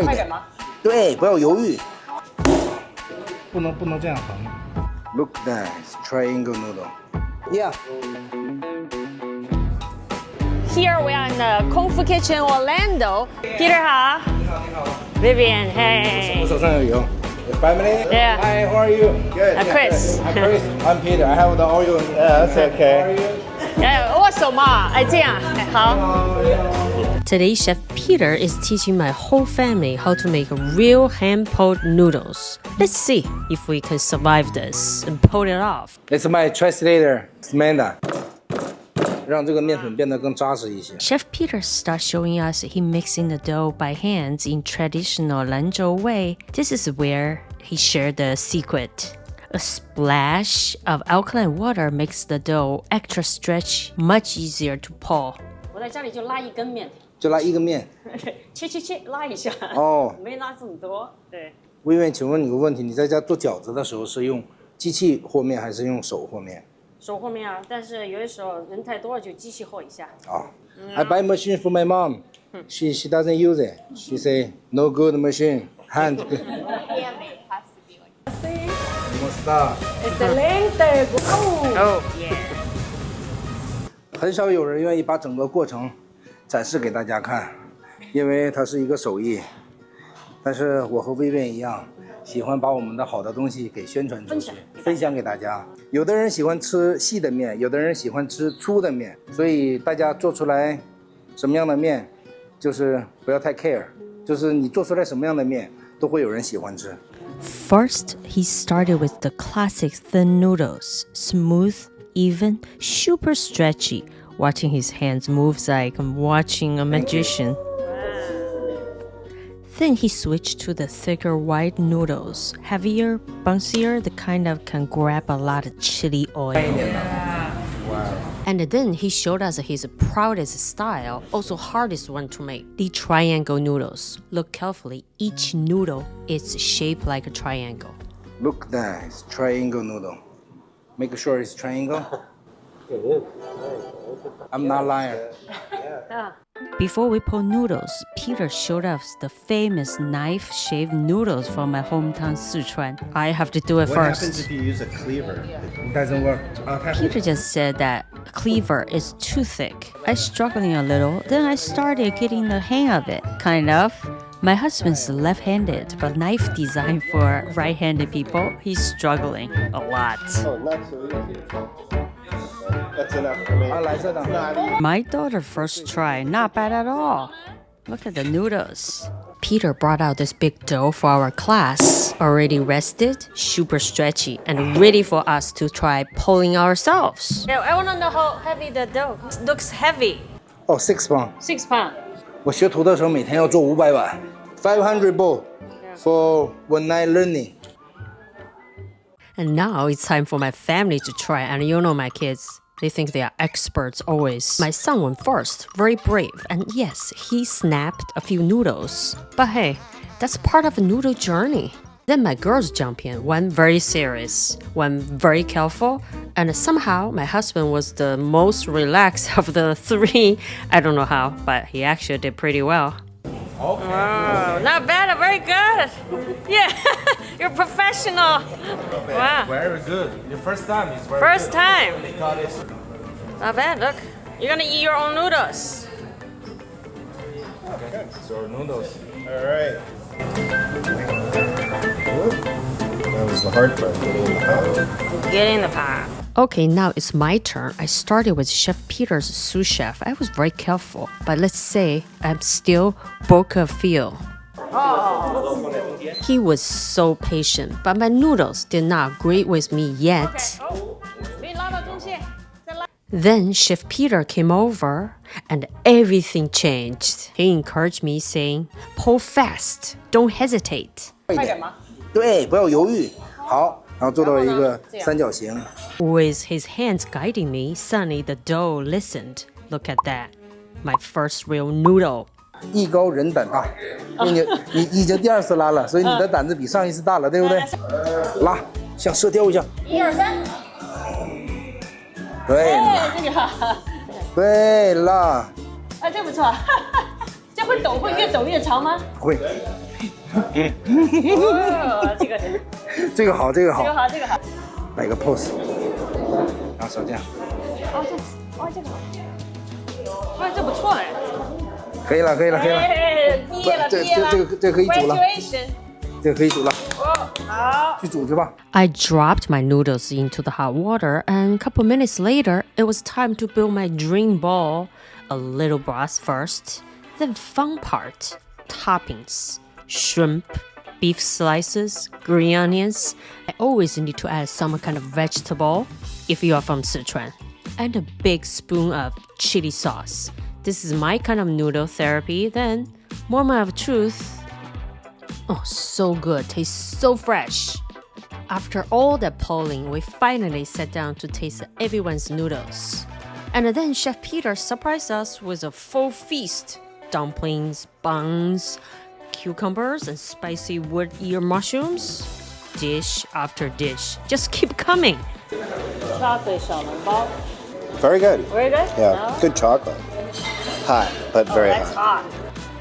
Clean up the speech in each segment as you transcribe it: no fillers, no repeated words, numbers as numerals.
快点吗？对，不要犹豫。不能这样横。 Look nice, triangle noodle. Yeah. Here we are in the Kung Fu Kitchen Orlando. Peter 好。你好，你好。 Vivian, hey. 我手上有。Family. Yeah. Hi, how are you? Good. I'm Chris. I'm Chris. I'm Peter. I have the oil. Yeah, that's okay. How are you? 握手嘛，哎，这样，好。Today, Chef Peter is teaching my whole family how to make real hand-pulled noodles. Let's see if we can survive this and pull it off. It's my translator, Samantha. 让这个面粉变得更扎实一些。 Chef Peter starts showing us he mixing the dough by hands in traditional Lanzhou way. This is where he shared the secret. A splash of alkaline water makes the dough extra stretchy, much easier to pull. 我在家里就拉一根面，就拉一个面。切，拉一下。哦，没拉这么多。对。薇薇，请问你个问题，你在家做饺子的时候是用机器和面还是用手和面？手和面啊，但是有的时候人太多了就机器和一下。啊、I buy machine for my mom. She doesn't use it. She say no good machine. Hand. ¿Cómo está? Excelente! Oh, yeah. 很少有人愿意把整个过程展示给大家看，因为它是一个手艺。但是我和薇薇一样，喜欢把我们的好的东西给宣传出去，分享给大家。有的人喜欢吃细的面，有的人喜欢吃粗的面，所以大家做出来什么样的面，就是不要太 care， 就是你做出来什么样的面，都会有人喜欢吃。First, he started with the classic thin noodles, smooth, even, super stretchy. Watching his hands moves like I'm watching a magician. Then he switched to the thicker white noodles, heavier, bouncier, the kind of can grab a lot of chili oil. And then he showed us his proudest style, also hardest one to make, the triangle noodles. Look carefully, each noodle is shaped like a triangle. Look nice, triangle noodle. Make sure it's triangle. I'm not lying. Before we pull noodles, Peter showed us the famous knife-shaped noodles from my hometown Sichuan. I have to do it What first. happens if you use a cleaver? It doesn't work. Peter just said that a cleaver is too thick. I struggling a little, then I started getting the hang of it, kind of. My husband's left-handed, but knife designed for right-handed people, he's struggling a lot. Oh, not so easy. That's enough for me. 来这档。 My daughter first try, not bad at all. Look at the noodles. Peter brought out this big dough for our class. Already rested, super stretchy, and ready for us to try pulling ourselves. I want to know how heavy the dough looks heavy. 哦，6 pound。 6 pounds. 我学徒的时候每天要做500碗，500 bowl for one night learning. And now it's time for my family to try. And you know my kids, they think they are experts always. My son went first, very brave. And yes, he snapped a few noodles. But hey, that's part of a noodle journey. Then my girls jump in, one very serious, one very careful. And somehow my husband was the most relaxed of the three. I don't know how, but he actually did pretty well. Okay. Wow, not bad, very good. Yeah, you're professional. Wow. Very good. Your first time is very First good. time. They call this. Not bad, look. You're gonna eat your own noodles. Okay. So noodles. All right. That was the hard part. Get in the pot. Okay, now it's my turn. I started with Chef Peter's sous chef. I was very careful, but let's say I'm still broke a feel. He was so patient, but my noodles did not agree with me yet. Then Chef Peter came over and everything changed. He encouraged me saying, pull fast, don't hesitate. 对，不要犹豫。好，然后做到一个三角形。 With his hands guiding me, suddenly the dough listened. Look at that. My first real noodle. 艺高人胆大，因为你已经第2次拉了，所以你的胆子比上一次大了，对不对？拉，像射雕一样。1、2、3。对了，这个，对了，啊，这不错，这会抖，会越抖越长吗？会。这个好，这个好，这个好。摆个 pose， 然后手这样。哦，这个好。哇，这不错哎。可以了，可以了，可以了。毕业了，毕业了。这可以煮了。 Graduation。这个可以煮了。好。去煮去吧。I dropped my noodles into the hot water, and a couple minutes later, it was time to build my dream ball. A little broth first, then fun part, toppings, shrimp, beef slices, green onions. I always need to add some kind of vegetable if you are from Sichuan. And a big spoon of chili sauce. This is my kind of noodle therapy. Then, moment of truth. Oh, so good. Tastes so fresh. After all that polling, we finally sat down to taste everyone's noodles. And then Chef Peter surprised us with a full feast. Dumplings, buns, cucumbers, and spicy wood ear mushrooms. Dish after dish. Just keep coming. Chocolate 小笼包. Very good. Very good? Yeah, No? good chocolate. Hot, but very That's hot.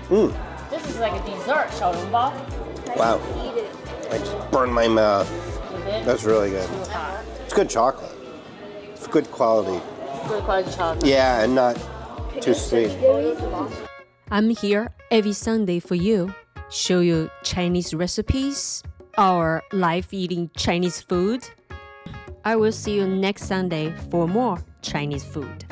hot. This is like a dessert 小笼包. Wow. I just burned my mouth. You did? That's really good. Too hot. It's good chocolate. It's good quality. Good quality chocolate. Yeah, and not too sweet. I'm here every Sunday for you. Show you Chinese recipes, our life eating Chinese food. I will see you next Sunday for more Chinese food.